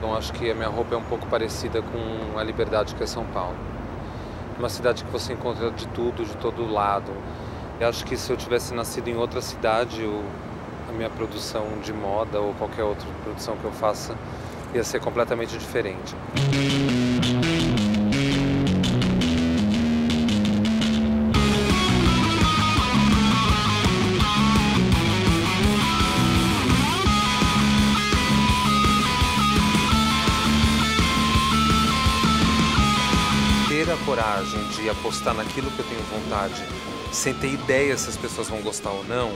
Então acho que a minha roupa é um pouco parecida com a liberdade que é São Paulo. Uma cidade que você encontra de tudo, de todo lado. Eu acho que se eu tivesse nascido em outra cidade, a minha produção de moda ou qualquer outra produção que eu faça ia ser completamente diferente. Ter a coragem de apostar naquilo que eu tenho vontade, sem ter ideia se as pessoas vão gostar ou não,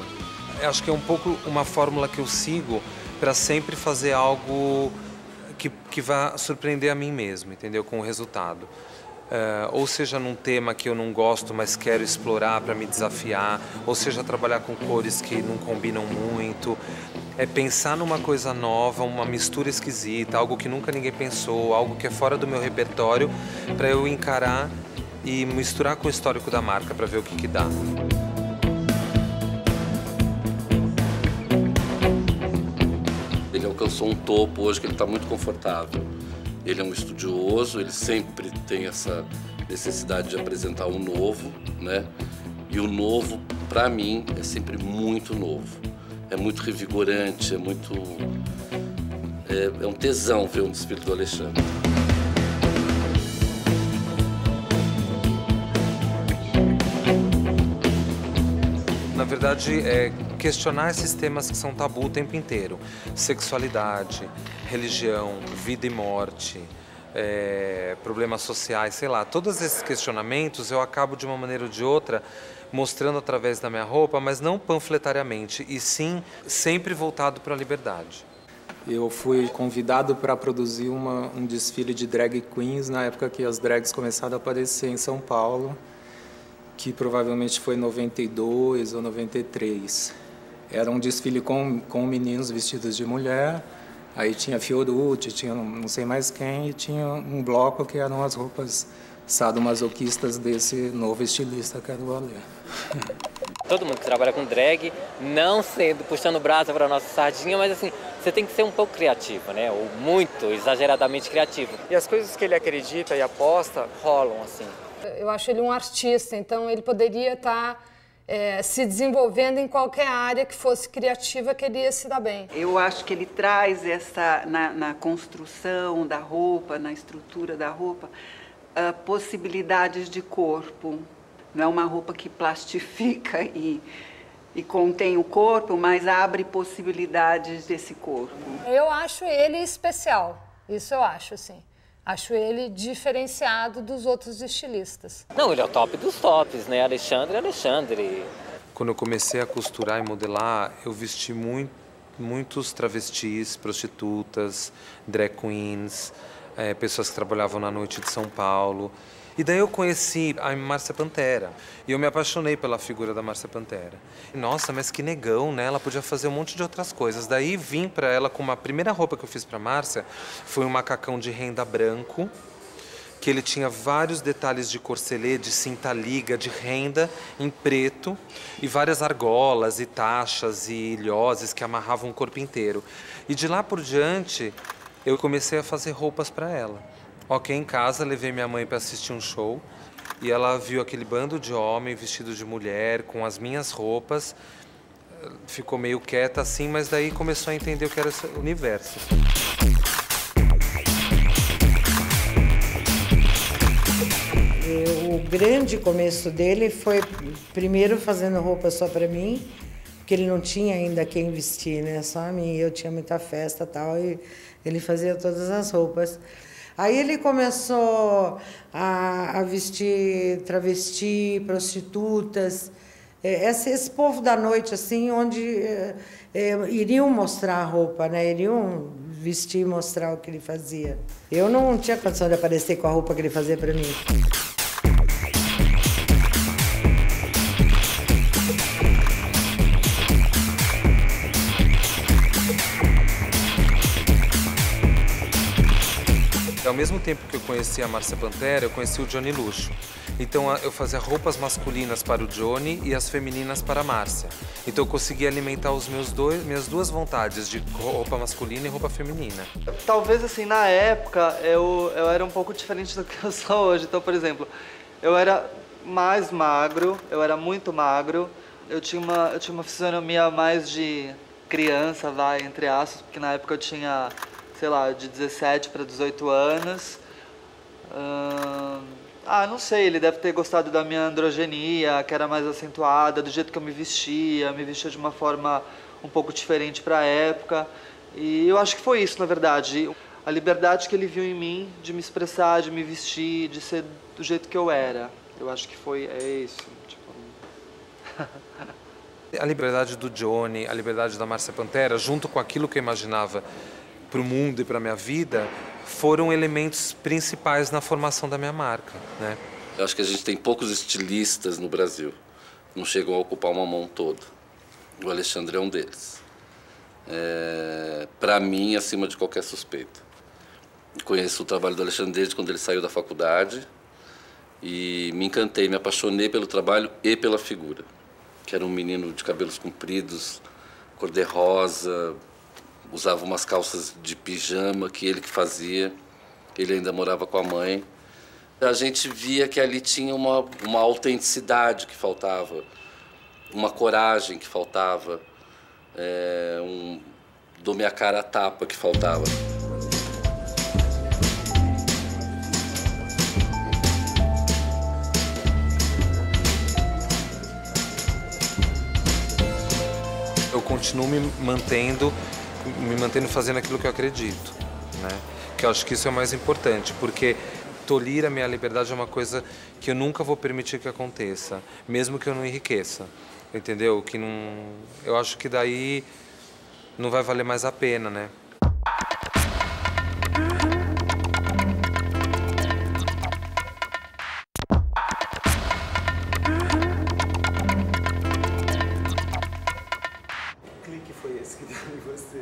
eu acho que é um pouco uma fórmula que eu sigo para sempre fazer algo que vá surpreender a mim mesmo, entendeu? Com o resultado. Ou seja, num tema que eu não gosto, mas quero explorar para me desafiar, ou seja, trabalhar com cores que não combinam muito. É pensar numa coisa nova, uma mistura esquisita, algo que nunca ninguém pensou, algo que é fora do meu repertório, para eu encarar e misturar com o histórico da marca para ver o que dá. Ele alcançou um topo hoje que ele está muito confortável. Ele é um estudioso, ele sempre tem essa necessidade de apresentar um novo, né? E o novo, para mim, é sempre muito novo. É muito revigorante, é um tesão ver um desfile do Alexandre. Na verdade, é questionar esses temas que são tabu o tempo inteiro. Sexualidade, religião, vida e morte, problemas sociais, sei lá. Todos esses questionamentos eu acabo, de uma maneira ou de outra, mostrando através da minha roupa, mas não panfletariamente, e sim sempre voltado para a liberdade. Eu fui convidado para produzir um desfile de drag queens na época que as drags começaram a aparecer em São Paulo, que provavelmente foi em 92 ou 93. Era um desfile com meninos vestidos de mulher, aí tinha Fiorucci, tinha não sei mais quem, e tinha um bloco que eram as roupas sadomasoquistas desse novo estilista que era o Alê. Todo mundo que trabalha com drag, não sendo puxando brasa para a nossa sardinha, mas assim, você tem que ser um pouco criativo, né? Ou muito, exageradamente criativo. E as coisas que ele acredita e aposta rolam, assim. Eu acho ele um artista, então ele poderia estar se desenvolvendo em qualquer área que fosse criativa, que ele ia se dar bem. Eu acho que ele traz na construção da roupa, na estrutura da roupa, possibilidades de corpo. Não é uma roupa que plastifica e contém o corpo, mas abre possibilidades desse corpo. Eu acho ele especial, isso eu acho, assim. Acho ele diferenciado dos outros estilistas. Não, ele é o top dos tops, né? Alexandre. Quando eu comecei a costurar e modelar, eu vesti muitos travestis, prostitutas, drag queens, pessoas que trabalhavam na noite de São Paulo. E daí eu conheci a Márcia Pantera. E eu me apaixonei pela figura da Márcia Pantera. Nossa, mas que negão, né? Ela podia fazer um monte de outras coisas. Daí vim pra ela com uma primeira roupa que eu fiz pra Márcia, foi um macacão de renda branco, que ele tinha vários detalhes de corcelê, de cinta-liga, de renda em preto, e várias argolas e taxas e ilhoses que amarravam o corpo inteiro. E de lá por diante, eu comecei a fazer roupas pra ela. Ok, em casa, levei minha mãe para assistir um show e ela viu aquele bando de homem vestido de mulher, com as minhas roupas. Ficou meio quieta assim, mas daí começou a entender o que era esse universo. O grande começo dele foi primeiro fazendo roupa só para mim, porque ele não tinha ainda quem vestir, né? Só a mim, eu tinha muita festa e tal, e ele fazia todas as roupas. Aí ele começou a vestir travesti, prostitutas, esse povo da noite, assim, onde iriam mostrar a roupa, né? Iriam vestir e mostrar o que ele fazia. Eu não tinha condição de aparecer com a roupa que ele fazia para mim. É ao mesmo tempo que eu conheci a Márcia Pantera, eu conheci o Johnny Luxo. Então eu fazia roupas masculinas para o Johnny e as femininas para a Márcia. Então eu conseguia alimentar minhas duas vontades de roupa masculina e roupa feminina. Talvez assim, na época eu era um pouco diferente do que eu sou hoje. Então, por exemplo, eu era mais magro, eu era muito magro. Eu tinha uma fisionomia mais de criança, vai, entre aspas, porque na época eu tinha, sei lá, de 17 para 18 anos. Não sei, ele deve ter gostado da minha androgenia, que era mais acentuada, do jeito que eu me vestia de uma forma um pouco diferente para a época. E eu acho que foi isso, na verdade. A liberdade que ele viu em mim de me expressar, de me vestir, de ser do jeito que eu era. Eu acho que é isso. Tipo... A liberdade do Johnny, a liberdade da Márcia Pantera, junto com aquilo que eu imaginava para o mundo e para a minha vida, foram elementos principais na formação da minha marca, né? Eu acho que a gente tem poucos estilistas no Brasil. Não chegam a ocupar uma mão toda. O Alexandre é um deles. Para mim, acima de qualquer suspeita. Conheço o trabalho do Alexandre desde quando ele saiu da faculdade e me encantei, me apaixonei pelo trabalho e pela figura. Que era um menino de cabelos compridos, cor-de-rosa, usava umas calças de pijama que ele que fazia. Ele ainda morava com a mãe. A gente via que ali tinha uma autenticidade que faltava, uma coragem que faltava, dou minha cara a tapa que faltava. Eu continuo me mantendo fazendo aquilo que eu acredito, né? Que eu acho que isso é o mais importante, porque tolir a minha liberdade é uma coisa que eu nunca vou permitir que aconteça, mesmo que eu não enriqueça, entendeu? Que não, eu acho que daí não vai valer mais a pena, né?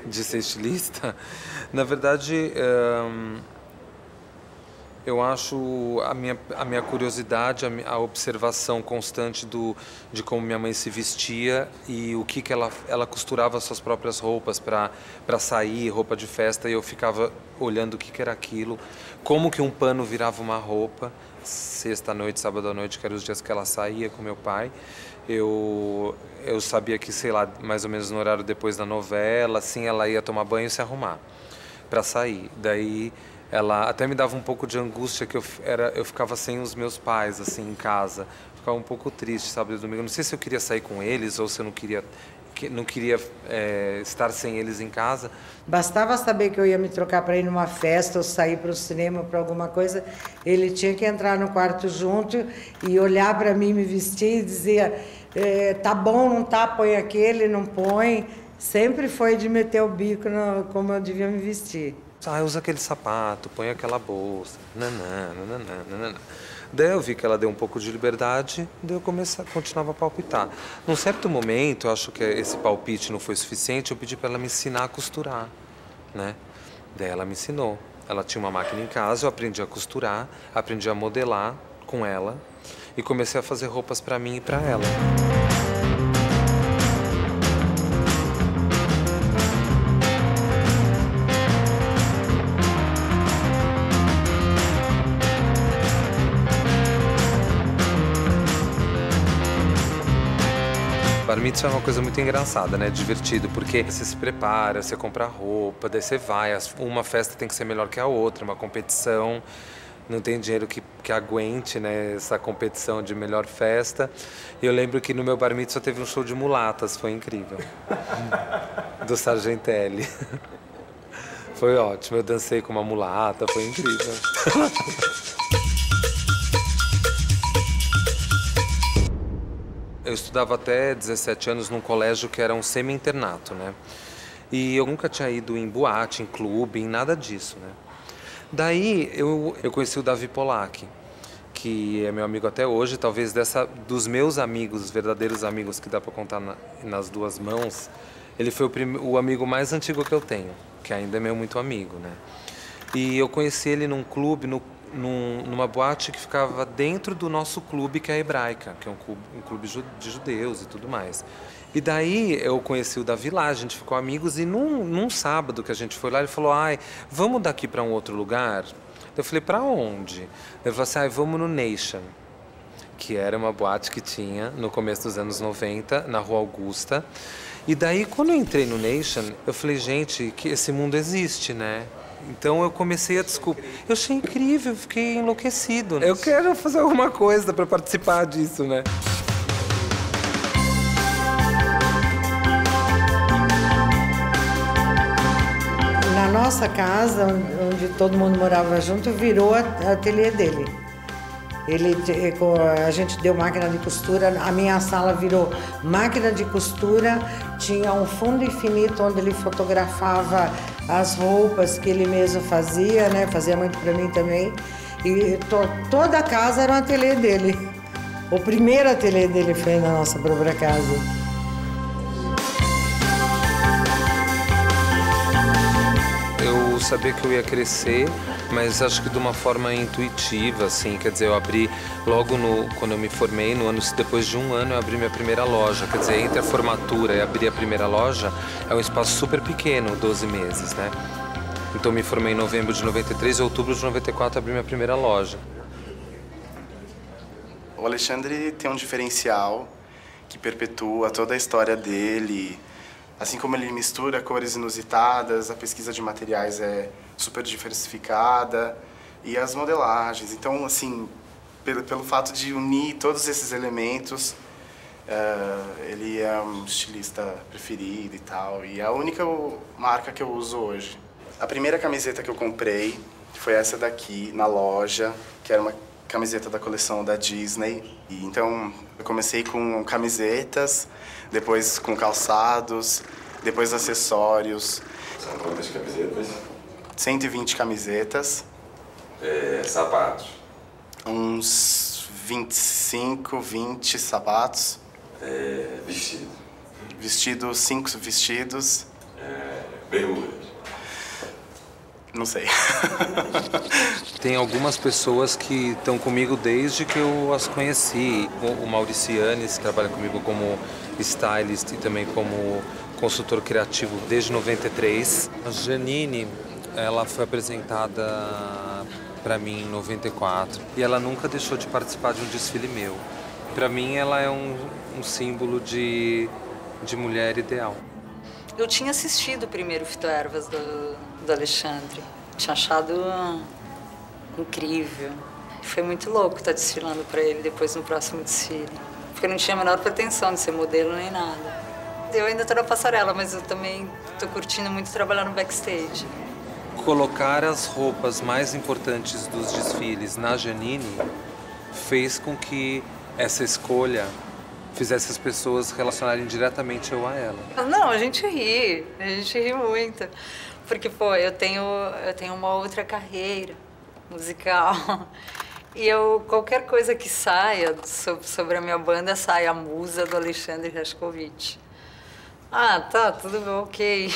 De ser estilista? Na verdade, eu acho a minha curiosidade, a observação constante de como minha mãe se vestia e o que ela costurava suas próprias roupas para sair, roupa de festa, e eu ficava olhando o que era aquilo, como que um pano virava uma roupa, sexta-noite, sábado-à-noite, que eram os dias que ela saía com meu pai. Eu sabia que, sei lá, mais ou menos no horário depois da novela, assim, ela ia tomar banho e se arrumar para sair. Daí ela até me dava um pouco de angústia, que eu ficava sem os meus pais, assim, em casa. Ficava um pouco triste, sábado e domingo. Não sei se eu queria sair com eles ou se eu não queria estar sem eles em casa. Bastava saber que eu ia me trocar para ir numa festa ou sair para o cinema, para alguma coisa, ele tinha que entrar no quarto junto e olhar para mim, me vestir e dizer, tá bom, não tá, põe aquele, não põe. Sempre foi de meter o bico como eu devia me vestir. Usa aquele sapato, põe aquela bolsa, nanã. Daí eu vi que ela deu um pouco de liberdade, daí eu continuava a palpitar. Num certo momento, eu acho que esse palpite não foi suficiente, eu pedi para ela me ensinar a costurar, né? Daí ela me ensinou. Ela tinha uma máquina em casa, eu aprendi a costurar, aprendi a modelar com ela e comecei a fazer roupas para mim e para ela. Bar mitzvah é uma coisa muito engraçada, né? Divertido, porque você se prepara, você compra roupa, daí você vai, uma festa tem que ser melhor que a outra, uma competição, não tem dinheiro que aguente, né, essa competição de melhor festa. E eu lembro que no meu bar mitzvah teve um show de mulatas, foi incrível, do Sargentelli. Foi ótimo, eu dancei com uma mulata, foi incrível. Eu estudava até 17 anos num colégio que era um semi-internato, né? E eu nunca tinha ido em boate, em clube, em nada disso, né? Daí eu conheci o Davi Polak, que é meu amigo até hoje, talvez dos meus amigos, verdadeiros amigos que dá para contar nas duas mãos, ele foi o amigo mais antigo que eu tenho, que ainda é muito amigo, né? E eu conheci ele num clube, numa boate que ficava dentro do nosso clube, que é a Hebraica, que é um clube de judeus e tudo mais. E daí eu conheci o Davi lá, a gente ficou amigos, e num sábado que a gente foi lá, ele falou, vamos daqui para um outro lugar? Eu falei, para onde? Ele falou assim, vamos no Nation, que era uma boate que tinha no começo dos anos 90, na Rua Augusta. E daí, quando eu entrei no Nation, eu falei, gente, que esse mundo existe, né? Então eu comecei a descobrir. Eu achei incrível, fiquei enlouquecido. Eu quero fazer alguma coisa para participar disso, né? Na nossa casa, onde todo mundo morava junto, virou a ateliê dele. A gente deu máquina de costura, a minha sala virou máquina de costura, tinha um fundo infinito onde ele fotografava as roupas que ele mesmo fazia, né? Fazia muito para mim também. E toda a casa era um ateliê dele. O primeiro ateliê dele foi na nossa própria casa. Eu sabia que eu ia crescer, mas acho que de uma forma intuitiva, assim, quer dizer, eu abri logo quando eu me formei, depois de um ano eu abri minha primeira loja, quer dizer, entre a formatura e abrir a primeira loja é um espaço super pequeno, 12 meses, né? Então me formei em novembro de 93 e em outubro de 94 abri minha primeira loja. O Alexandre tem um diferencial que perpetua toda a história dele. Assim como ele mistura cores inusitadas, a pesquisa de materiais é super diversificada e as modelagens. Então, assim, pelo fato de unir todos esses elementos, ele é um estilista preferido e tal. E é a única marca que eu uso hoje. A primeira camiseta que eu comprei foi essa daqui, na loja, que era uma camiseta da coleção da Disney. E então, eu comecei com camisetas, depois com calçados, depois acessórios. São quantas camisetas? 120 camisetas. Sapatos? Uns 25, 20 sapatos. Vestido? Vestido, 5 vestidos. Bermudas? Não sei. Tem algumas pessoas que estão comigo desde que eu as conheci. O Mauricianes, que trabalha comigo como stylist e também como consultor criativo desde 93. A Janine, ela foi apresentada para mim em 94 e ela nunca deixou de participar de um desfile meu. Para mim, ela é um símbolo de mulher ideal. Eu tinha assistido o primeiro Fitoervas do Alexandre. Tinha achado incrível. Foi muito louco estar desfilando para ele depois no próximo desfile. Porque eu não tinha a menor pretensão de ser modelo nem nada. Eu ainda estou na passarela, mas eu também estou curtindo muito trabalhar no backstage. Colocar as roupas mais importantes dos desfiles na Janine fez com que essa escolha fizesse as pessoas relacionarem diretamente eu a ela. Não, a gente ri muito. Porque, pô, eu tenho uma outra carreira musical. E qualquer coisa que saia sobre a minha banda, sai a musa do Alexandre Rashkovich. Ah, tá, tudo bem, ok.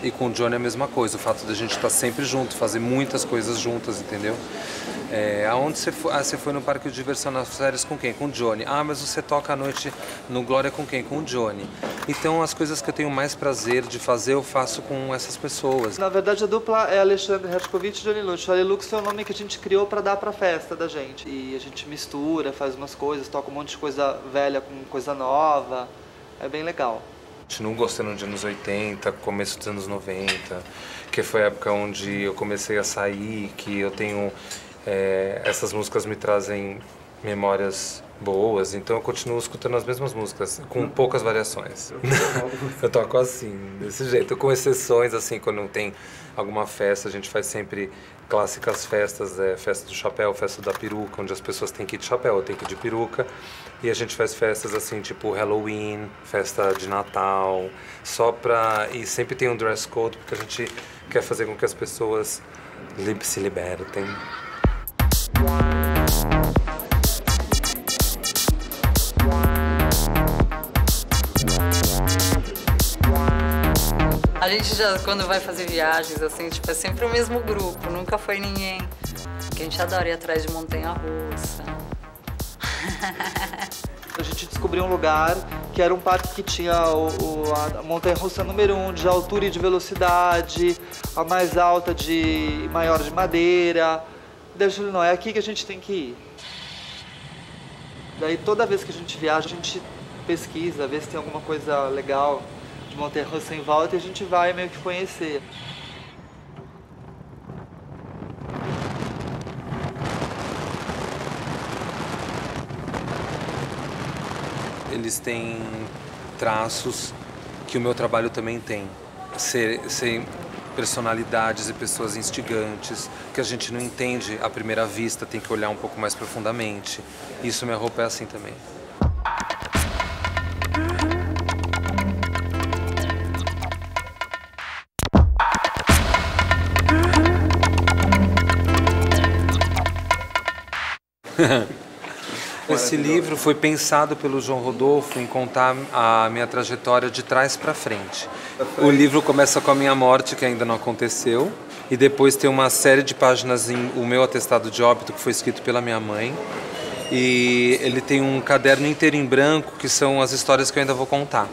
E com o Johnny é a mesma coisa, o fato da gente estar sempre junto, fazer muitas coisas juntas, entendeu? Aonde você foi? Você foi no parque de diversão nas férias com quem? Com o Johnny. Ah, mas você toca à noite no Glória com quem? Com o Johnny. Então as coisas que eu tenho mais prazer de fazer, eu faço com essas pessoas. Na verdade, a dupla é Alexandre Rashkovich e Johnny Lux. O Ale Lux foi o nome que a gente criou para dar pra festa da gente. E a gente mistura, faz umas coisas, toca um monte de coisa velha com coisa nova. É bem legal. Continuo gostando de anos 80, começo dos anos 90, que foi a época onde eu comecei a sair, que eu tenho... essas músicas me trazem memórias boas, então eu continuo escutando as mesmas músicas, com poucas variações. Eu toco assim, desse jeito, com exceções, assim, quando tem alguma festa, a gente faz sempre clássicas festas, festa do chapéu, festa da peruca, onde as pessoas têm que ir de chapéu, eu tenho que ir de peruca, e a gente faz festas assim, tipo Halloween, festa de Natal, e sempre tem um dress code, porque a gente quer fazer com que as pessoas se libertem. gente já, quando vai fazer viagens, assim, tipo, é sempre o mesmo grupo, nunca foi ninguém. Porque a gente adora ir atrás de montanha-russa. A gente descobriu um lugar que era um parque que tinha a montanha-russa número 1 de altura e de velocidade, a mais alta de maior de madeira. Daí eu falei, não, é aqui que a gente tem que ir. Daí toda vez que a gente viaja, a gente pesquisa, vê se tem alguma coisa legal de montanha-russa em volta e a gente vai meio que conhecer. Eles têm traços que o meu trabalho também tem. Ser personalidades e pessoas instigantes, que a gente não entende à primeira vista, tem que olhar um pouco mais profundamente. Isso, minha roupa é assim também. Esse livro foi pensado pelo João Rodolfo em contar a minha trajetória de trás para frente. O livro começa com a minha morte, que ainda não aconteceu, e depois tem uma série de páginas em o meu atestado de óbito, que foi escrito pela minha mãe. E ele tem um caderno inteiro em branco, que são as histórias que eu ainda vou contar.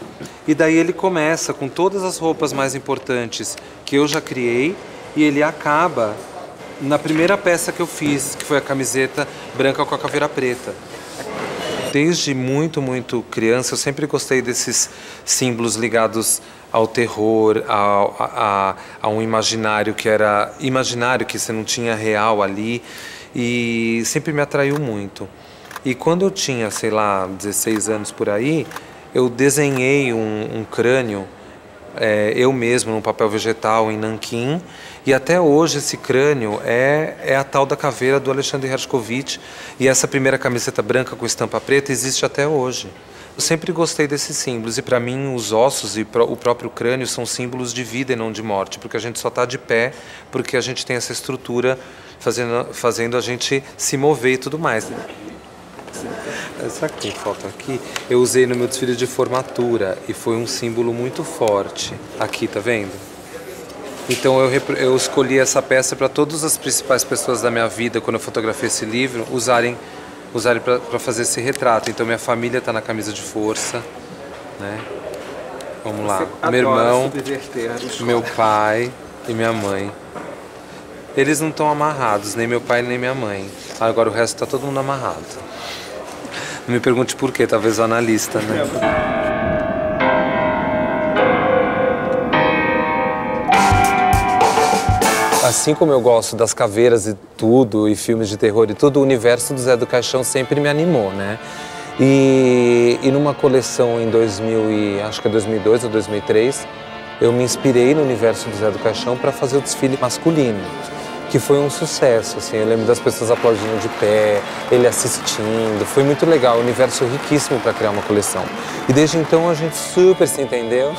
E daí ele começa com todas as roupas mais importantes que eu já criei, e ele acaba na primeira peça que eu fiz, que foi a camiseta branca com a caveira preta. Desde muito criança, eu sempre gostei desses símbolos ligados ao terror, a um imaginário que era imaginário, que você não tinha real ali, e sempre me atraiu muito. E quando eu tinha, sei lá, 16 anos por aí, eu desenhei um crânio, eu mesmo, num papel vegetal em nanquim, e até hoje esse crânio é a tal da caveira do Alexandre Hershkovich, e essa primeira camiseta branca com estampa preta existe até hoje. Eu sempre gostei desses símbolos, e para mim os ossos e o próprio crânio são símbolos de vida e não de morte, porque a gente só está de pé porque a gente tem essa estrutura fazendo a gente se mover e tudo mais. Essa foto aqui eu usei no meu desfile de formatura e foi um símbolo muito forte. Aqui, tá vendo? Então eu escolhi essa peça para todas as principais pessoas da minha vida, quando eu fotografei esse livro, usarem para fazer esse retrato. Então minha família está na camisa de força, né? Vamos lá. Meu irmão, meu pai e minha mãe. Eles não estão amarrados, nem meu pai nem minha mãe. Agora o resto está todo mundo amarrado. Não me pergunte por quê, talvez o analista, né? Assim como eu gosto das caveiras e tudo, e filmes de terror e tudo, o universo do Zé do Caixão sempre me animou, né? E numa coleção em 2002 ou 2003, eu me inspirei no universo do Zé do Caixão para fazer o desfile masculino, que foi um sucesso, assim. Eu lembro das pessoas aplaudindo de pé, ele assistindo, foi muito legal, um universo riquíssimo para criar uma coleção. E desde então a gente super se entendeu.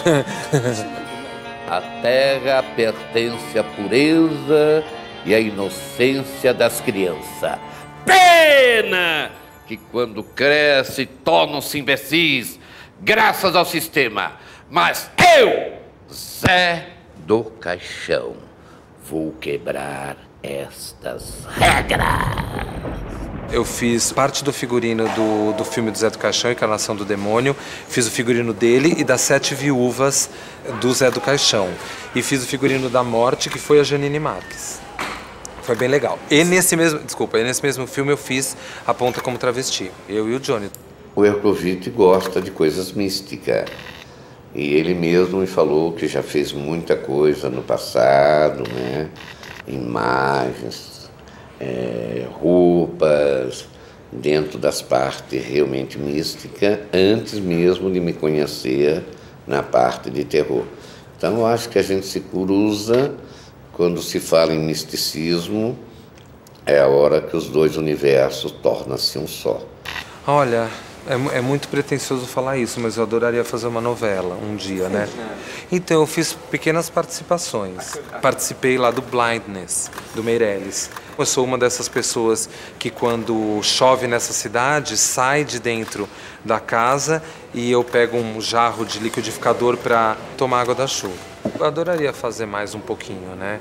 A terra pertence à pureza e à inocência das crianças. Pena que quando cresce tornam-se imbecis, graças ao sistema. Mas eu, Zé do Caixão, vou quebrar estas regras. Eu fiz parte do figurino do filme do Zé do Caixão, Encarnação do Demônio. Fiz o figurino dele e das 7 viúvas do Zé do Caixão. E fiz o figurino da morte, que foi a Janine Marques. Foi bem legal. E nesse mesmo filme eu fiz a ponta como travesti, eu e o Johnny. O Hershkovich gosta de coisas místicas. E ele mesmo me falou que já fez muita coisa no passado, né? Imagens, roupas, dentro das partes realmente místicas, antes mesmo de me conhecer na parte de terror. Então eu acho que a gente se cruza quando se fala em misticismo, é a hora que os dois universos tornam-se um só. Olha, É muito pretensioso falar isso, mas eu adoraria fazer uma novela um dia, né? Então eu fiz pequenas participações. Participei lá do Blindness, do Meirelles. Eu sou uma dessas pessoas que quando chove nessa cidade, sai de dentro da casa e eu pego um jarro de liquidificador para tomar água da chuva. Eu adoraria fazer mais um pouquinho, né?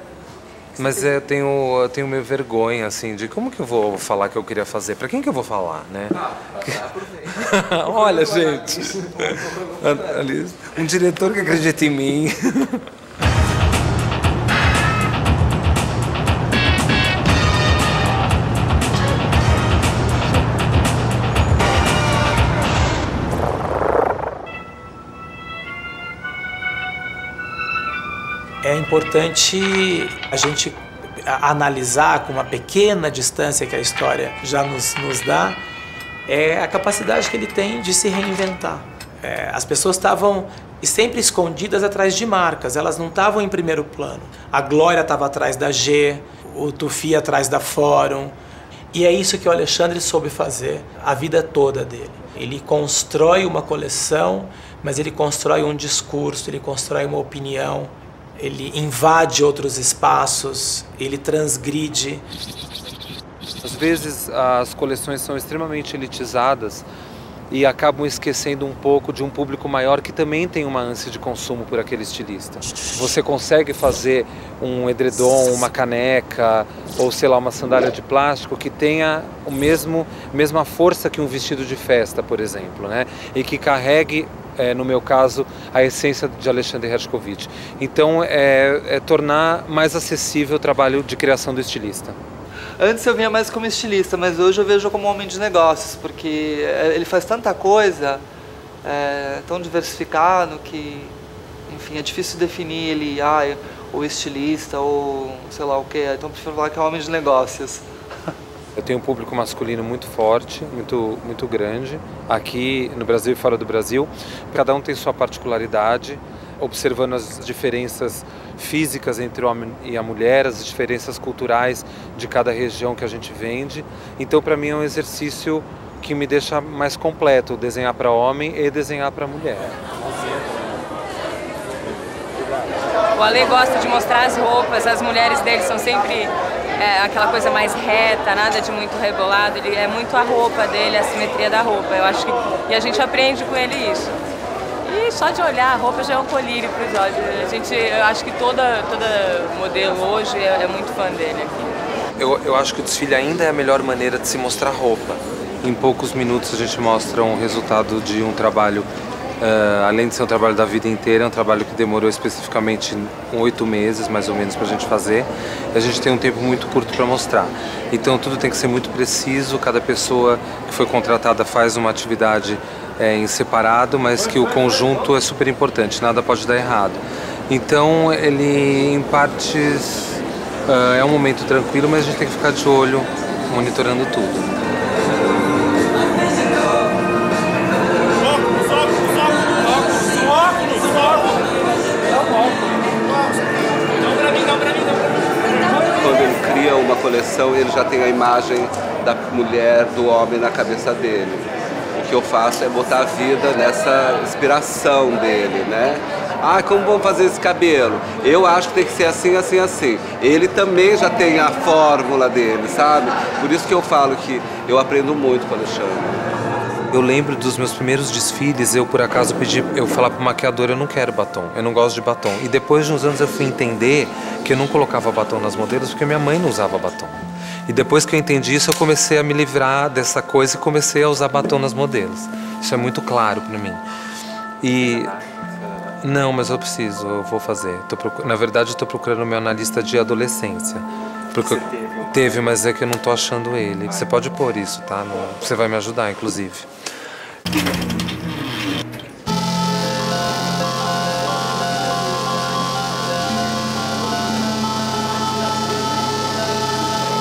Mas eu tenho meio vergonha, assim, de como que eu vou falar que eu queria fazer? Pra quem que eu vou falar, né? Olha, gente, um diretor que acredita em mim. É importante a gente analisar com uma pequena distância que a história já nos dá a capacidade que ele tem de se reinventar. As pessoas estavam sempre escondidas atrás de marcas, elas não estavam em primeiro plano. A Glória estava atrás da G, o Tufi atrás da Fórum, e é isso que o Alexandre soube fazer a vida toda dele. Ele constrói uma coleção, mas ele constrói um discurso, ele constrói uma opinião, ele invade outros espaços, ele transgride. Às vezes as coleções são extremamente elitizadas e acabam esquecendo um pouco de um público maior que também tem uma ânsia de consumo por aquele estilista. Você consegue fazer um edredom, uma caneca ou, sei lá, uma sandália de plástico que tenha mesma força que um vestido de festa, por exemplo, né? E que carregue, no meu caso, a essência de Alexandre Hershkovich. Então, é tornar mais acessível o trabalho de criação do estilista. Antes eu vinha mais como estilista, mas hoje eu vejo como homem de negócios, porque ele faz tanta coisa, tão diversificado, que, enfim, é difícil definir ele, ou estilista, ou sei lá o quê. Então eu prefiro falar que é homem de negócios. Eu tenho um público masculino muito forte, muito grande, aqui no Brasil e fora do Brasil. Cada um tem sua particularidade, observando as diferenças físicas entre o homem e a mulher, as diferenças culturais de cada região que a gente vende. Então, para mim, é um exercício que me deixa mais completo, desenhar para homem e desenhar para mulher. O Ale gosta de mostrar as roupas, as mulheres dele são sempre aquela coisa mais reta, nada de muito rebolado. Ele é muito a roupa dele, a simetria da roupa. Eu acho que e a gente aprende com ele isso. E só de olhar a roupa já é um colírio para os olhos. Eu acho que toda modelo hoje é muito fã dele aqui. Eu acho que o desfile ainda é a melhor maneira de se mostrar roupa. Em poucos minutos a gente mostra um resultado de um trabalho, além de ser um trabalho da vida inteira, é um trabalho que demorou especificamente 8 meses, mais ou menos, para a gente fazer. E a gente tem um tempo muito curto para mostrar. Então tudo tem que ser muito preciso, cada pessoa que foi contratada faz uma atividade em separado, mas que o conjunto é super importante, nada pode dar errado. Então ele, em partes, é um momento tranquilo, mas a gente tem que ficar de olho, monitorando tudo. Quando ele cria uma coleção, ele já tem a imagem da mulher, do homem na cabeça dele. O que eu faço é botar a vida nessa inspiração dele, né? Como vamos fazer esse cabelo? Eu acho que tem que ser assim, assim, assim. Ele também já tem a fórmula dele, sabe? Por isso que eu falo que eu aprendo muito com o Alexandre. Eu lembro dos meus primeiros desfiles, eu por acaso eu falar pro maquiador, eu não quero batom, eu não gosto de batom. E depois de uns anos eu fui entender que eu não colocava batom nas modelos porque minha mãe não usava batom. E depois que eu entendi isso, eu comecei a me livrar dessa coisa e comecei a usar batom nas modelos. Isso é muito claro para mim. E não, mas eu preciso, eu vou fazer. Na verdade, eu tô procurando o meu analista de adolescência. Porque teve, mas é que eu não tô achando ele. Você pode pôr isso, tá? Você vai me ajudar, inclusive.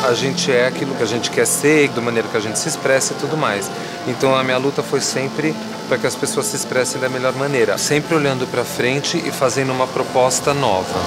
A gente é aquilo que a gente quer ser, da maneira que a gente se expressa e tudo mais. Então a minha luta foi sempre para que as pessoas se expressem da melhor maneira, sempre olhando para frente e fazendo uma proposta nova.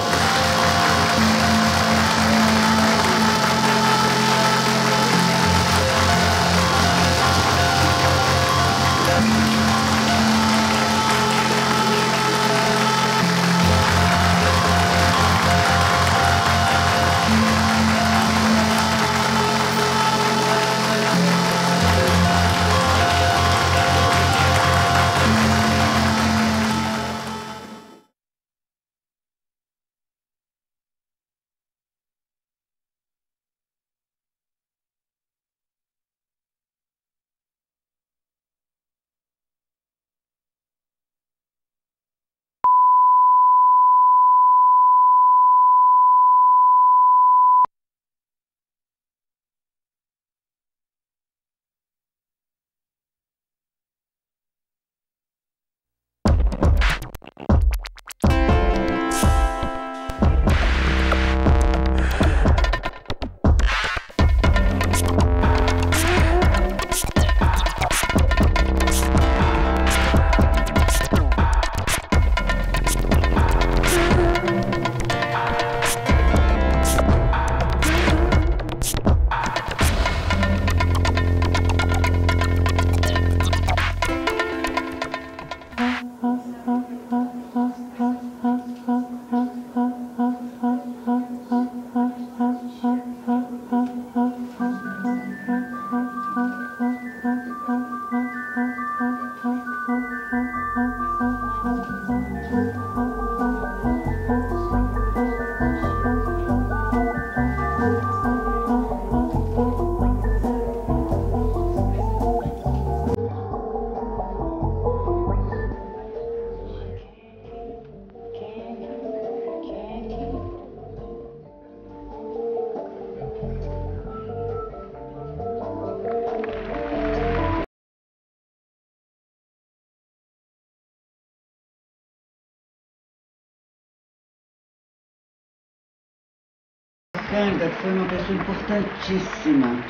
Cândida foi uma pessoa importantíssima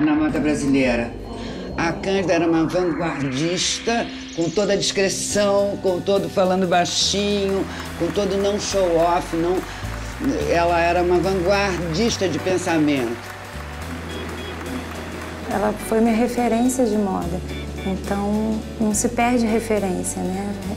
na moda brasileira. A Cândida era uma vanguardista, com toda a discrição, com todo falando baixinho, com todo não show-off, não... Ela era uma vanguardista de pensamento. Ela foi minha referência de moda, então não se perde referência, né? A